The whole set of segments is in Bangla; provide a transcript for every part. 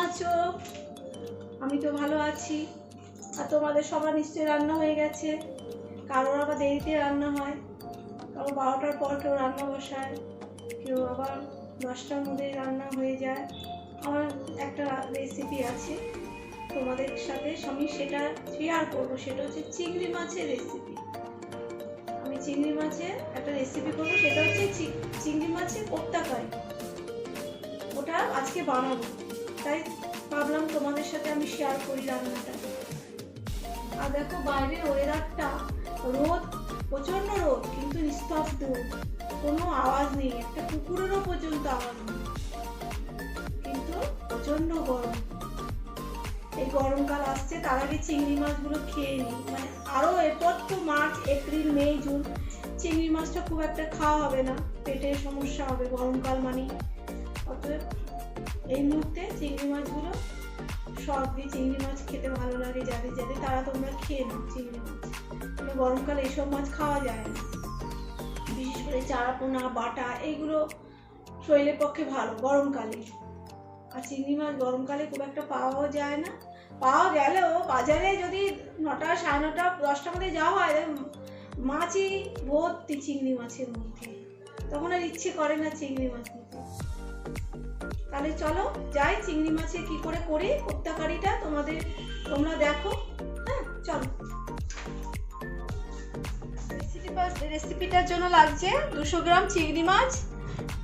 আছো? আমি তো ভালো আছি। আর তোমাদের সবার নিশ্চয়ই রান্না হয়ে গেছে। কারোর আবার দেরিতে রান্না হয়, কারো 12টার পর কেউ রান্না বসায়, কেউ আবার 10টার মধ্যে রান্না হয়ে যায়। আমার একটা রেসিপি আছে তোমাদের সাথে, আমি সেটা শেয়ার করবো। সেটা হচ্ছে চিংড়ি মাছের রেসিপি। আমি চিংড়ি মাছের একটা রেসিপি করবো, সেটা হচ্ছে চিংড়ি মাছের কোপ্তা কারি। ওটা আজকে বানাবো, তাই ভাবলাম তোমাদের সাথে আমি শেয়ার করি রান্নাটা। আর দেখো বাইরের ওয়েদারটা, রোদ, প্রচন্ড রোদ, কিন্তু নিস্তব্ধ, কোনো আওয়াজ নেই, একটা কুকুরেরও পর্যন্ত আওয়াজ নেই, কিন্তু প্রচন্ড গরম। এই গরমকাল আসছে, তার আগে চিংড়ি মাছগুলো খেয়ে নিই। মানে আরো এরপর তো মার্চ, এপ্রিল, মে, জুন চিংড়ি মাছটা খুব একটা খাওয়া হবে না, পেটের সমস্যা হবে গরমকাল মানে। অতএব এই মুহূর্তে চিংড়ি মাছগুলো সব দিয়ে, চিংড়ি মাছ খেতে ভালো লাগে যাদের যাদের, তারা তোমরা খেয়ে নাও চিংড়ি মাছ। মানে গরমকালে এইসব মাছ খাওয়া যায় না, বিশেষ করে চারাপোনা, বাটা, এইগুলো শরীরের পক্ষে ভালো গরমকালে। আর চিংড়ি মাছ গরমকালে খুব একটা পাওয়াও যায় না, পাওয়া গেলেও বাজারে যদি 9টা, 9:30, 10টার মধ্যে যাওয়া হয়, মাছই ভর্তি চিংড়ি মাছের মধ্যে, তখন আর ইচ্ছে করে না চিংড়ি মাছ নিতে। তাহলে চলো যাই, চিংড়ি মাছে কি করে করি কোপ্তা কারিটা তোমরা দেখো। হ্যাঁ চলো। রেসিপিটার জন্য লাগছে 200 গ্রাম চিংড়ি মাছ,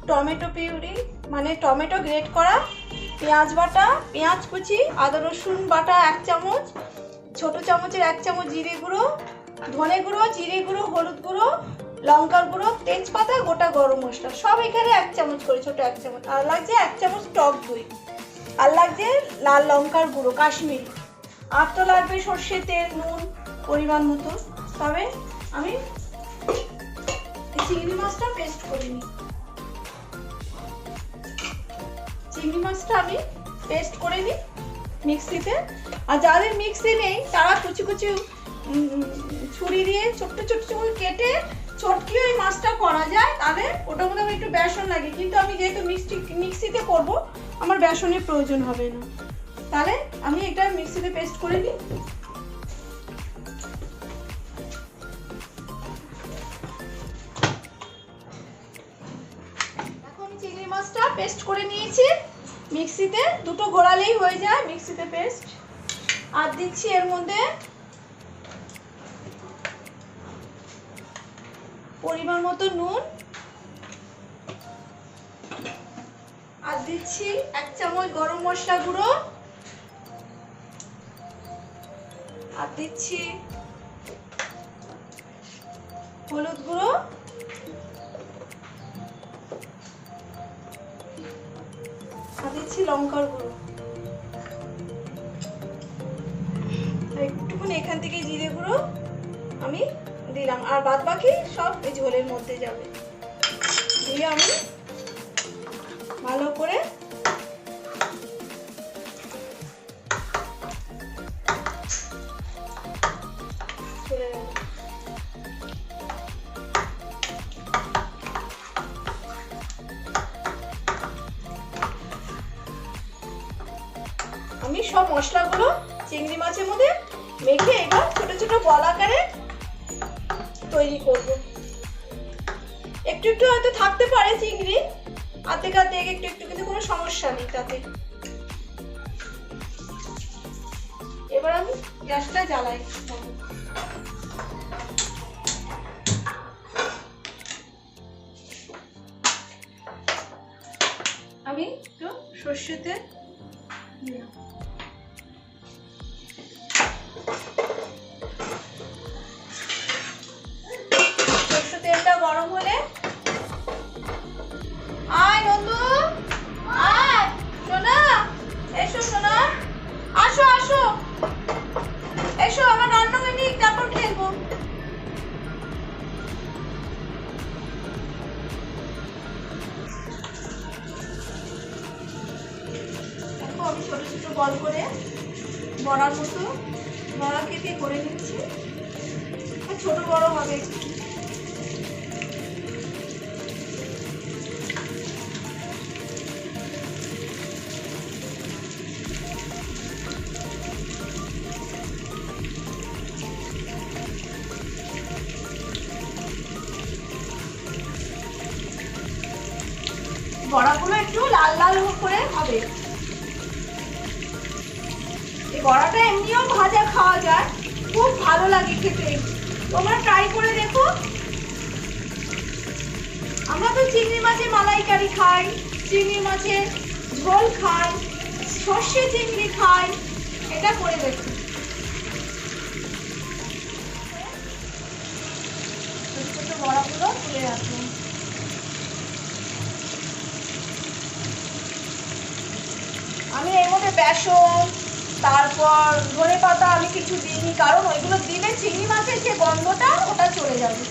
টমেটো পিউরি মানে টমেটো গ্রেট করা, পেঁয়াজ বাটা, পেঁয়াজ কুচি, আদা রসুন বাটা 1 চামচ, ছোট চামচের 1 চামচ জিরে গুঁড়ো, ধনে গুঁড়ো, জিরে গুঁড়ো, হলুদ গুঁড়ো, লঙ্কার গুঁড়ো, তেজপাতা, গোটা গরম মশলা, সব এখানে 1 চামচ করে, ছোট 1 চামচ। আর লাগছে 1 চামচ টক দই, আর লাগছে লাল লঙ্কার গুঁড়ো কাশ্মীরি, আর তো লাগবে সর্ষের তেল, নুন পরিমাণ মতো। তবে আমি চিংড়ি মাছটা পেস্ট করে নিই। চিংড়ি মাছটা আমি পেস্ট করে নিই মিক্সিতে। আর যাদের মিক্সি নেই তারা কুচি কুচি ছুরি দিয়ে ছোট্ট ছোট্ট করে কেটে চটকি ওই মাছটা করা যায়, তাহলে ওটার মধ্যে একটু বেসন লাগে, কিন্তু আমি যেহেতু মিক্সিতে করব আমার বেসনের প্রয়োজন হবে না। তাহলে আমি এটা মিক্সিতে পেস্ট করে নিই। এখন আমি চিংড়ি মাছটা পেস্ট করে নিয়েছি মিক্সিতে, দুটো ঘোরালেই হয়ে যায় মিক্সিতে পেস্ট। আর দিচ্ছি এর মধ্যে পরিমাণ মতো নুন, আর দিচ্ছি 1 চামচ গরম মশলা গুঁড়ো, আর দিচ্ছি হলুদ গুঁড়ো, আর দিচ্ছি লঙ্কার গুঁড়ো, একটুখানি এখান থেকে জিরে গুঁড়ো আমি দিলাম, আর বাদ বাকি সব এই ঝোলের মধ্যে যাবে। দিয়ে আমি ভালো করে চলে গেল। আমি সব মশলাগুলো চিংড়ি মাছের মধ্যে মেখে এবার ছোট ছোট বল আকারে তৈরি করব। একটু একটু হয়তো থাকতে পারে চিংড়ি, আর্ধেক আর্ধেক একটু একটু, কিন্তু কোনো সমস্যা নেই তাতে। এবার আমি গ্যাসটা জ্বালাই। আমি একটু সর্ষের তেল দিলাম। তেলটা গরম হলে আয় নন্দু, আয় সোনা, এসো সোনা, আসো আসো, এসো, আমার রান্না হয়নি, তারপর খেলবো। দেখো আমি ছোট ছোট বল করে বড়ার মতো বড়া কেটে করে নিচ্ছি, ছোট বড় হবে। একটু লাল লাল করে হবে। এই বড়াটা এমনিও ভাজা খাওয়া যায়, খুব ভালো লাগে খেতে, তোমরা ট্রাই করে দেখো। আমরা তো চিংড়ি মাছের মালাইকারি খাই, চিংড়ি মাছের ঝোল খাই, সর্ষে চিংড়ি খাই, এটা করে দেখো। ছোট বড়াগুলো তুলে রাখবো। আমি এর মধ্যে বেসন, তারপর ধনেপাতা আমি কিছু দিইনি, কারণ ওইগুলো দিলে চিংড়ি মাছের যে গন্ধটা ওটা চলে যাবে।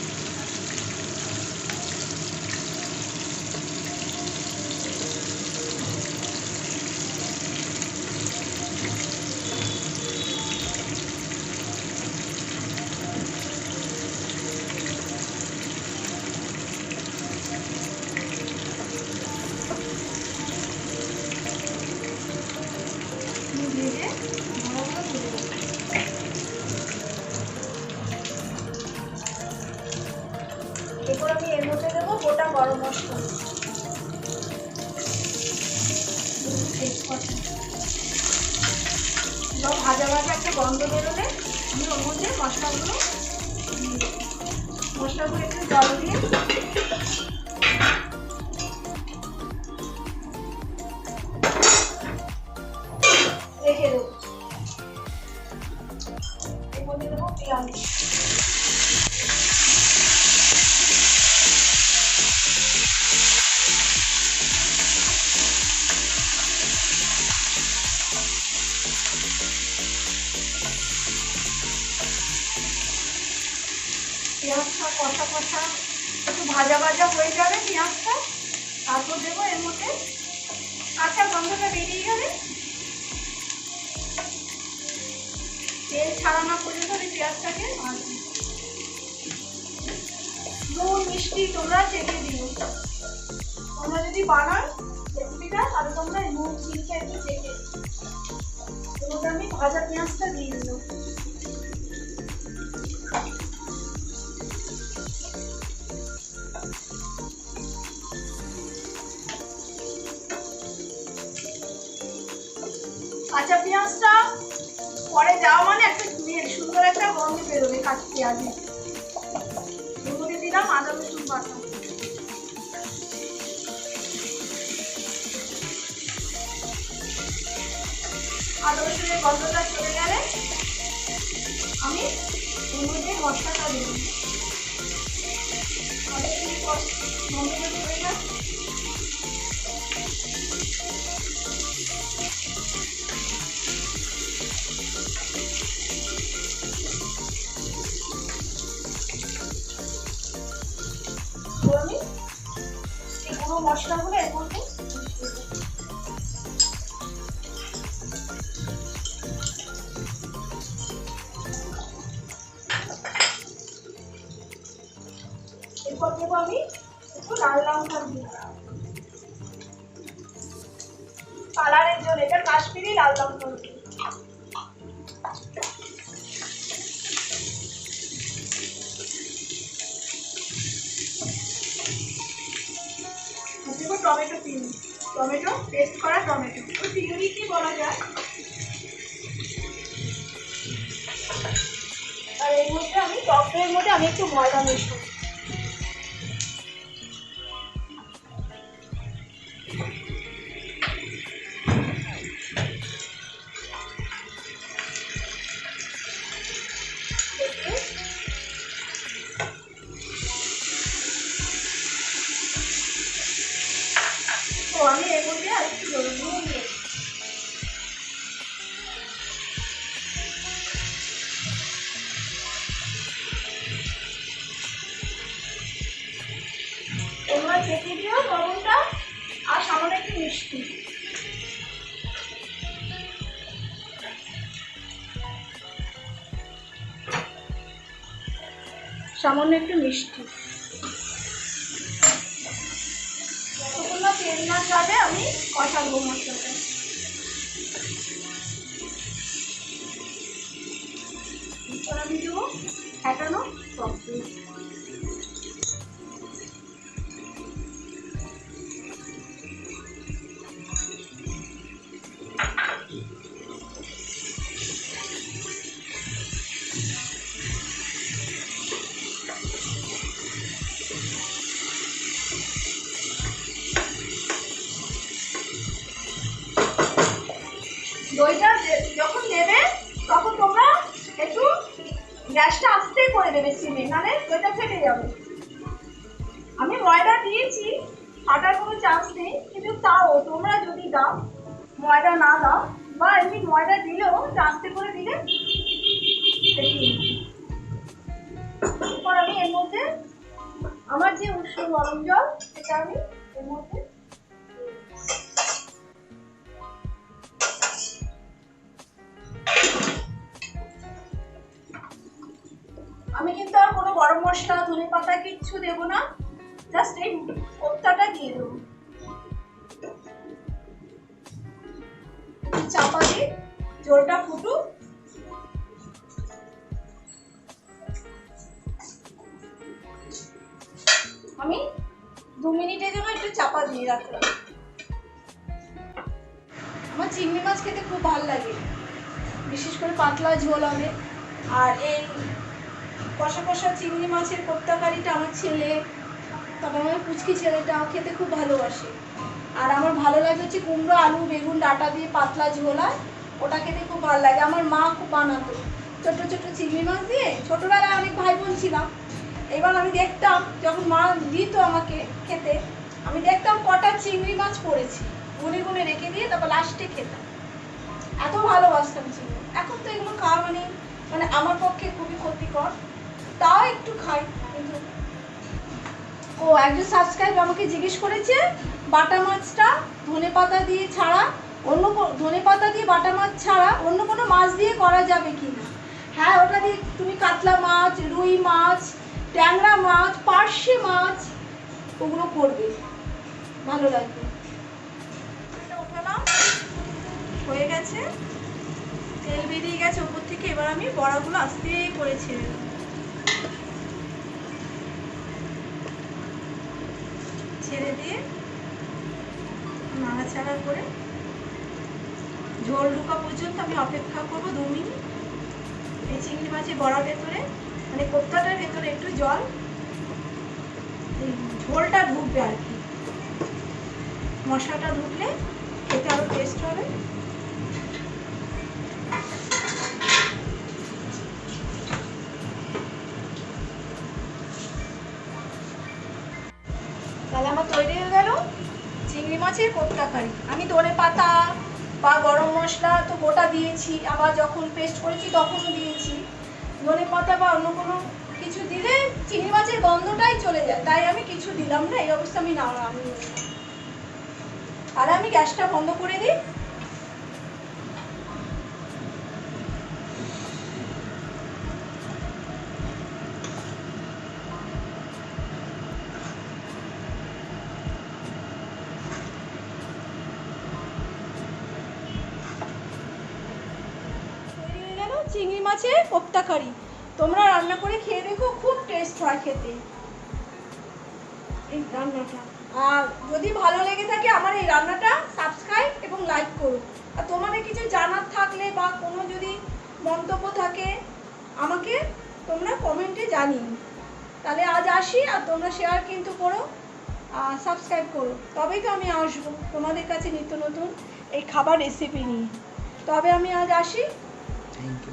এরপর আমি এর মধ্যে দেবো গোটা গরম মশলা, ভাজা ভাজা একটা গন্ধ বেরোলে আমি ওর মধ্যে মশলাগুলো একটু জল দিয়ে রেখে দেবো। এর মধ্যে দেবো পেঁয়াজ, পেঁয়াজটা কষা কষা একটু ভাজা ভাজা হয়ে যাবে পেঁয়াজটা, তারপর দেবো এর মধ্যে, কাঁচা গন্ধটা বেরিয়ে গেলে তেল ছাড়ানো পর্যন্ত আমি পেঁয়াজটাকে ভাজবো। নুন মিষ্টি তোমরা চেখে দিও, তোমরা যদি বানাও রেসিপিটা তাহলে তোমরা নুন চিনিটা একটু চেখে, এর আমি ভাজা পেঁয়াজটা দিয়ে দেবো। কাঁচা পেঁয়াজটা পরে যাওয়া মানে একটা সুন্দর একটা গন্ধ বেরোবে কাঁচা পেঁয়াজে। এর মধ্যে দিলাম আদা রসুন বাটা, আদা রসুনের গন্ধটা চলে গেলে আমি এর মধ্যে মশলাটা দেবো। গন্ধটা চলে গেলে আমি এই পুরো মশলাগুলো এর মধ্যে এরপর দেবো আমি একটু লাল লঙ্কা দিয়ে কালারের জন্য, এটা কাশ্মীরি লাল লঙ্কা দেবো। টমেটো পিউরি, টমেটো পেস্ট করা টমেটো, ওই পিউরি কি বলা যায়। আর এর মধ্যে আমি টকের মধ্যে আমি একটু ময়দা মিশবো। আমি এর মধ্যে আর একটু নুন দিয়ে তোমরা চেখে দিও লবণটা, আর সামান্য একটু মিষ্টি। সামান্য একটু মিষ্টি, তেল না ছাড়লে আমি কষাবো মশলাটা। আমি দেবো ফেটানো টক দই, ওইটা যখন দেবে তখন তোমরা একটু গ্যাসটা আস্তে করে দেবে সিমে, নাহলে ওইটা ফেটে যাবে। আমি ময়দা দিয়েছি, ফাটার কোনো চান্স নেই, কিন্তু তাও তোমরা যদি দাও, ময়দা না দাও বা এমনি ময়দা দিলেও আস্তে করে দিলে। এরপর আমি এর মধ্যে আমার যে উষ্ণ গরম জল সেটা আমি এর মধ্যে আমি কিন্তু আর কোনো গরম মশলা ধনে পাতা কিচ্ছু দেবো না, জাস্ট এই কোপ্তাটা দিয়ে দেবো। চাপা দিয়ে জলটা ফুটুক। আমি 2 মিনিটের জন্য একটু চাপা দিয়ে রাখলাম। আমার চিংড়ি মাছ খেতে খুব ভালো লাগে, বিশেষ করে পাতলা ঝোল হবে। আর এই কষা কষা চিংড়ি মাছের কোপ্তা কারিটা আমার ছেলে, তবে আমার পুচকি ছেলেটা খেতে খুব ভালোবাসে। আর আমার ভালো লাগে হচ্ছে কুমড়ো আলু বেগুন ডাঁটা দিয়ে পাতলা ঝোল হয়, ওটা খেতে খুব ভালো লাগে। আমার মা খুব বানাতো ছোট ছোট চিংড়ি মাছ দিয়ে, ছোটবেলায় অনেক ভাই বোন ছিলাম। এবার আমি দেখতাম যখন মা দিত আমাকে খেতে, আমি দেখতাম কটা চিংড়ি মাছ পড়েছি, গুনে গুনে রেখে দিয়ে তারপর লাস্টে খেতাম। এত ভালোবাসতাম চিংড়ি। এখন তো এগুলো খাওয়া মানে আমার পক্ষে খুবই ক্ষতিকর, তাও একটু খাই। কিন্তু ও একজন সাবস্ক্রাইব আমাকে জিজ্ঞেস করেছে বাটা মাছটা ধনেপাতা দিয়ে ছাড়া অন্য ধনেপাতা দিয়ে বাটা মাছ ছাড়া অন্য কোনো মাছ দিয়ে করা যাবে কি না। হ্যাঁ, ওটা দিয়ে তুমি কাতলা মাছ, রুই মাছ, ট্যাংরা মাছ, পার্শে মাছ ওগুলো করবে, ভালো লাগবে। ওঠালাম, হয়ে গেছে, তেল বেরিয়ে গেছে উপর থেকে। এবার আমি বড়াগুলো আস্তে করে ছেড়ে দেবো। ছেড়ে দিয়ে নাড়াচাড়া করে ঝোল ঢোকা পর্যন্ত আমি অপেক্ষা করবো 2 মিনিট। এই চিংড়ি মাছের বড়ার ভেতরে মানে কোপ্তাটার ভেতরে একটু জল, ঝোলটা ঢুকবে আর কি, মশলাটা ঢুকলে খেতে আরো টেস্ট হবে। তাহলে আমার তৈরি হয়ে গেল চিংড়ি মাছের কোপ্তা কারি। আমি ধনে পাতা বা গরম মশলা তো গোটা দিয়েছি, আবার যখন পেস্ট করেছি তখনও দিয়েছি। ধনে পাতা বা অন্য কোনো কিছু দিলে চিংড়ি মাছের গন্ধটাই চলে যায়, তাই আমি কিছু দিলাম না। এই অবস্থা আমি তাহলে আমি গ্যাসটা বন্ধ করে দিই। চিংড়ি মাছের কোপ্তা কারি তোমরা রান্না করে খেয়ে দেখো, খুব টেস্ট হয় খেতে এই রান্নাটা। আর যদি ভালো লেগে থাকে আমার এই রান্নাটা সাবস্ক্রাইব এবং লাইক করো। আর তোমাদের কিছু জানার থাকলে বা কোনো যদি মন্তব্য থাকে আমাকে তোমরা কমেন্টে জানিও। তাহলে আজ আসি, আর তোমরা শেয়ার কিন্তু করো আর সাবস্ক্রাইব করো, তবেই তো আমি আসবো তোমাদের কাছে নিত্য নতুন এই খাবার রেসিপি নিয়ে। তবে আমি আজ আসি। Thank you.